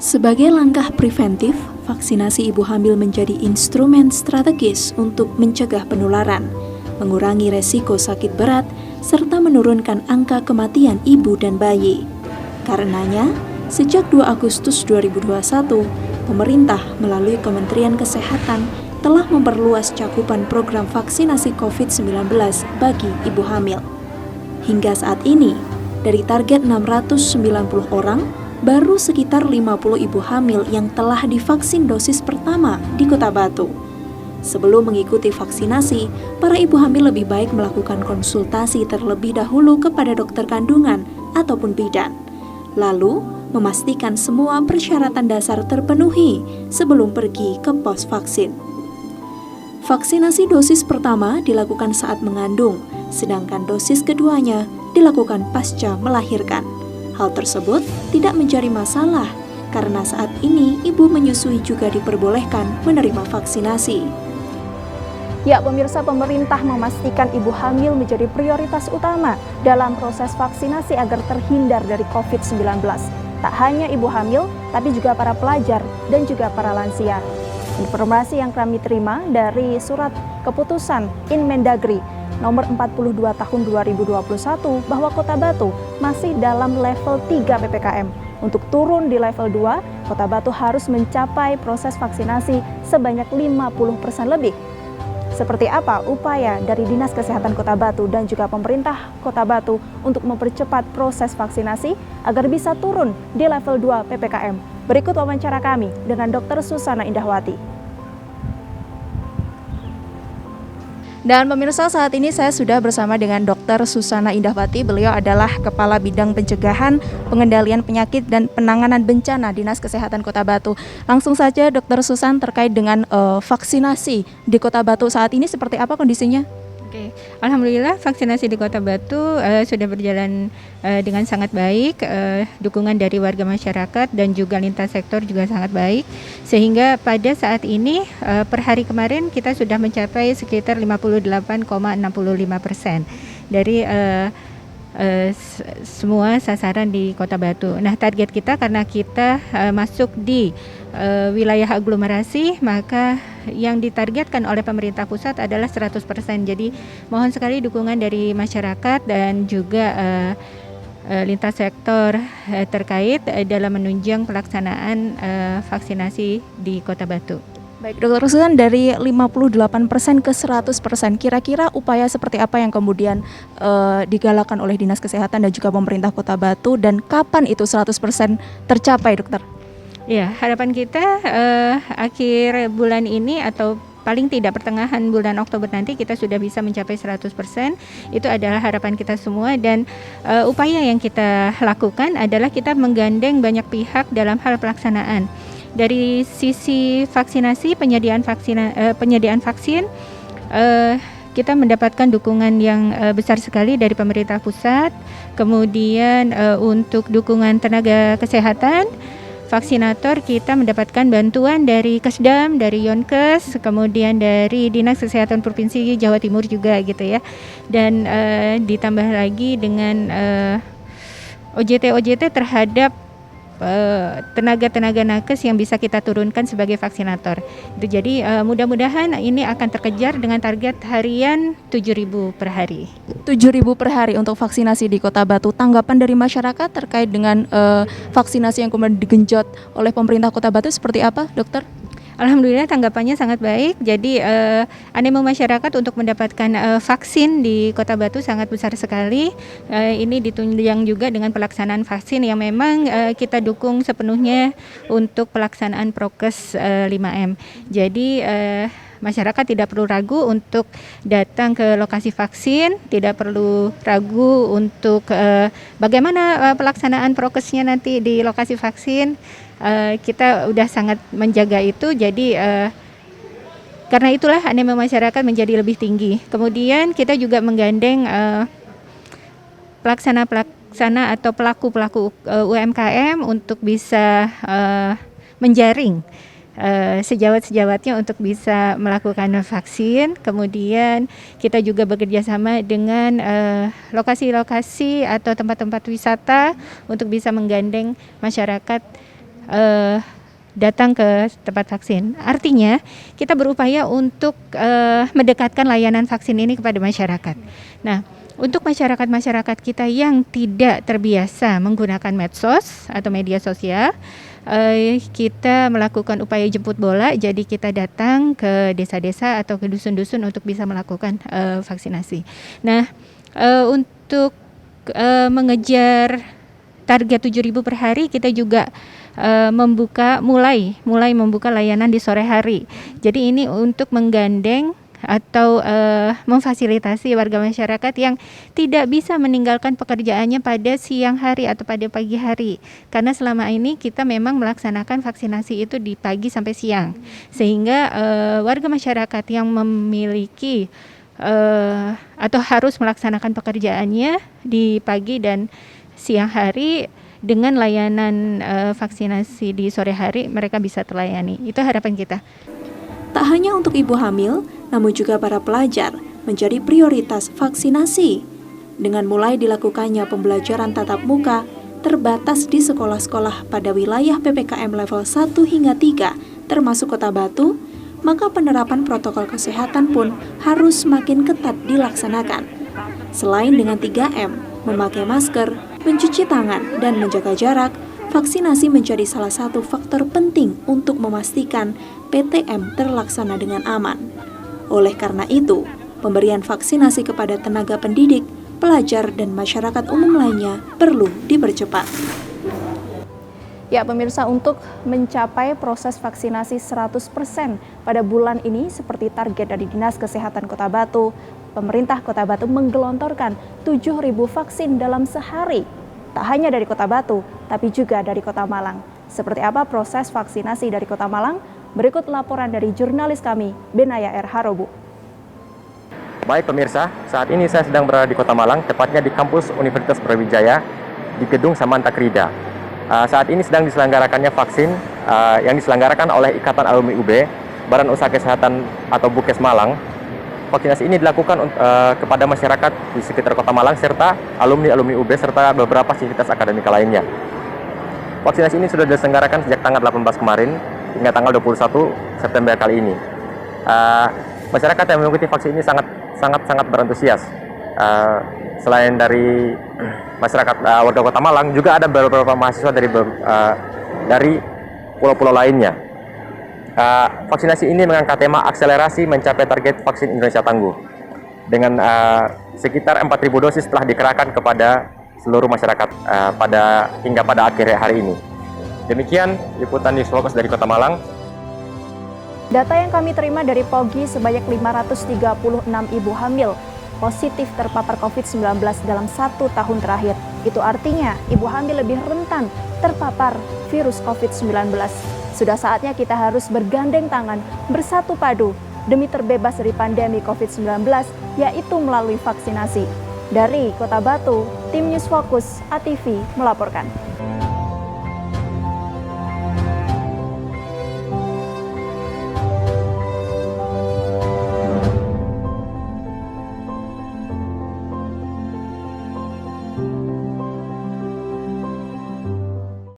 Sebagai langkah preventif, vaksinasi ibu hamil menjadi instrumen strategis untuk mencegah penularan, mengurangi resiko sakit berat, serta menurunkan angka kematian ibu dan bayi. Karenanya, sejak 2 Agustus 2021, pemerintah melalui Kementerian Kesehatan telah memperluas cakupan program vaksinasi COVID-19 bagi ibu hamil. Hingga saat ini, dari target 690 orang, baru sekitar 50 ibu hamil yang telah divaksin dosis pertama di Kota Batu. Sebelum mengikuti vaksinasi, para ibu hamil lebih baik melakukan konsultasi terlebih dahulu kepada dokter kandungan ataupun bidan. Lalu, memastikan semua persyaratan dasar terpenuhi sebelum pergi ke pos vaksin. Vaksinasi dosis pertama dilakukan saat mengandung, sedangkan dosis keduanya dilakukan pasca melahirkan. Hal tersebut tidak menjadi masalah karena saat ini ibu menyusui juga diperbolehkan menerima vaksinasi. Ya, pemirsa, pemerintah memastikan ibu hamil menjadi prioritas utama dalam proses vaksinasi agar terhindar dari COVID-19. Tak hanya ibu hamil, tapi juga para pelajar dan juga para lansia. Informasi yang kami terima dari surat keputusan Inmendagri nomor 42 tahun 2021 bahwa Kota Batu masih dalam level 3 PPKM. Untuk turun di level 2, Kota Batu harus mencapai proses vaksinasi sebanyak 50% lebih. Seperti apa upaya dari Dinas Kesehatan Kota Batu dan juga pemerintah Kota Batu untuk mempercepat proses vaksinasi agar bisa turun di level 2 PPKM? Berikut wawancara kami dengan Dr. Susana Indahwati. Dan pemirsa, saat ini saya sudah bersama dengan Dr. Susana Indahwati. Beliau adalah Kepala Bidang Pencegahan, Pengendalian Penyakit dan Penanganan Bencana Dinas Kesehatan Kota Batu. Langsung saja Dr. Susan, terkait dengan vaksinasi di Kota Batu saat ini seperti apa kondisinya? Oke, alhamdulillah vaksinasi di Kota Batu sudah berjalan dengan sangat baik. Dukungan dari warga masyarakat dan juga lintas sektor juga sangat baik, sehingga pada saat ini per hari kemarin kita sudah mencapai sekitar 58,65% dari semua sasaran di Kota Batu. Nah, target kita karena kita masuk di wilayah aglomerasi, maka yang ditargetkan oleh pemerintah pusat adalah 100%. Jadi mohon sekali dukungan dari masyarakat dan juga lintas sektor terkait dalam menunjang pelaksanaan vaksinasi di Kota Batu. Baik, Dr. Susan, dari 58% ke 100%, kira-kira upaya seperti apa yang kemudian digalakan oleh Dinas Kesehatan dan juga pemerintah Kota Batu, dan kapan itu 100% tercapai, dokter? Ya, harapan kita akhir bulan ini atau paling tidak pertengahan bulan Oktober nanti kita sudah bisa mencapai 100%. Itu adalah harapan kita semua, dan upaya yang kita lakukan adalah kita menggandeng banyak pihak dalam hal pelaksanaan. Dari sisi vaksinasi, penyediaan vaksin, kita mendapatkan dukungan yang besar sekali dari pemerintah pusat. Kemudian untuk dukungan tenaga kesehatan, vaksinator, kita mendapatkan bantuan dari Kesdam, dari Yonkes, kemudian dari Dinas Kesehatan Provinsi Jawa Timur juga gitu ya. Dan ditambah lagi dengan OJT terhadap tenaga-tenaga nakes yang bisa kita turunkan sebagai vaksinator. Itu jadi mudah-mudahan ini akan terkejar dengan target harian 7.000 per hari. 7.000 per hari untuk vaksinasi di Kota Batu. Tanggapan dari masyarakat terkait dengan vaksinasi yang kemudian digenjot oleh pemerintah Kota Batu seperti apa, dokter? Alhamdulillah tanggapannya sangat baik. Jadi animo masyarakat untuk mendapatkan vaksin di Kota Batu sangat besar sekali. Ini ditunjang juga dengan pelaksanaan vaksin yang memang kita dukung sepenuhnya untuk pelaksanaan prokes 5M. Jadi masyarakat tidak perlu ragu untuk datang ke lokasi vaksin, tidak perlu ragu untuk bagaimana pelaksanaan prokesnya nanti di lokasi vaksin. Kita udah sangat menjaga itu, jadi karena itulah animo masyarakat menjadi lebih tinggi. Kemudian kita juga menggandeng pelaksana atau pelaku UMKM untuk bisa menjaring sejawat-sejawatnya untuk bisa melakukan vaksin. Kemudian kita juga bekerja sama dengan lokasi-lokasi atau tempat-tempat wisata untuk bisa menggandeng masyarakat datang ke tempat vaksin. Artinya kita berupaya untuk mendekatkan layanan vaksin ini kepada masyarakat. Nah, untuk masyarakat kita yang tidak terbiasa menggunakan medsos atau media sosial, kita melakukan upaya jemput bola. Jadi kita datang ke desa-desa atau ke dusun-dusun untuk bisa melakukan vaksinasi. Nah, untuk mengejar target 7.000 per hari, kita juga mulai membuka layanan di sore hari. Jadi ini untuk menggandeng atau memfasilitasi warga masyarakat yang tidak bisa meninggalkan pekerjaannya pada siang hari atau pada pagi hari, karena selama ini kita memang melaksanakan vaksinasi itu di pagi sampai siang, sehingga warga masyarakat yang memiliki atau harus melaksanakan pekerjaannya di pagi dan siang hari, dengan layanan vaksinasi di sore hari mereka bisa terlayani. Itu harapan kita. Tak hanya untuk ibu hamil, namun juga para pelajar menjadi prioritas vaksinasi. Dengan mulai dilakukannya pembelajaran tatap muka terbatas di sekolah-sekolah pada wilayah PPKM level 1 hingga 3, termasuk Kota Batu, maka penerapan protokol kesehatan pun harus makin ketat dilaksanakan. Selain dengan 3M, memakai masker, mencuci tangan, dan menjaga jarak, vaksinasi menjadi salah satu faktor penting untuk memastikan PTM terlaksana dengan aman. Oleh karena itu, pemberian vaksinasi kepada tenaga pendidik, pelajar, dan masyarakat umum lainnya perlu dipercepat. Ya pemirsa, untuk mencapai proses vaksinasi 100% pada bulan ini seperti target dari Dinas Kesehatan Kota Batu, pemerintah Kota Batu menggelontorkan 7.000 vaksin dalam sehari. Tak hanya dari Kota Batu, tapi juga dari Kota Malang. Seperti apa proses vaksinasi dari Kota Malang? Berikut laporan dari jurnalis kami, Benaya R. Harobu. Baik pemirsa, saat ini saya sedang berada di Kota Malang, tepatnya di kampus Universitas Brawijaya, di Gedung Samanta Krida. Saat ini sedang diselenggarakannya vaksin yang diselenggarakan oleh Ikatan Alumni UB, Badan Usaha Kesehatan atau Bukes Malang. Vaksinasi ini dilakukan kepada masyarakat di sekitar Kota Malang serta alumni-alumni UB serta beberapa sivitas akademika lainnya. Vaksinasi ini sudah diselenggarakan sejak tanggal 18 kemarin hingga tanggal 21 September kali ini. Masyarakat yang mengikuti vaksin ini sangat berantusias. Selain dari masyarakat warga Kota Malang, juga ada beberapa mahasiswa dari pulau-pulau lainnya. Vaksinasi ini mengangkat tema akselerasi mencapai target vaksin Indonesia tangguh, dengan sekitar 4.000 dosis telah dikerahkan kepada seluruh masyarakat hingga pada akhir hari ini. Demikian liputan News Focus dari Kota Malang. Data yang kami terima dari POGI, sebanyak 536 ibu hamil positif terpapar COVID-19 dalam 1 tahun terakhir. Itu artinya ibu hamil lebih rentan terpapar virus COVID-19. Sudah saatnya kita harus bergandeng tangan, bersatu padu demi terbebas dari pandemi COVID-19, yaitu melalui vaksinasi. Dari Kota Batu, tim News Focus ATV melaporkan.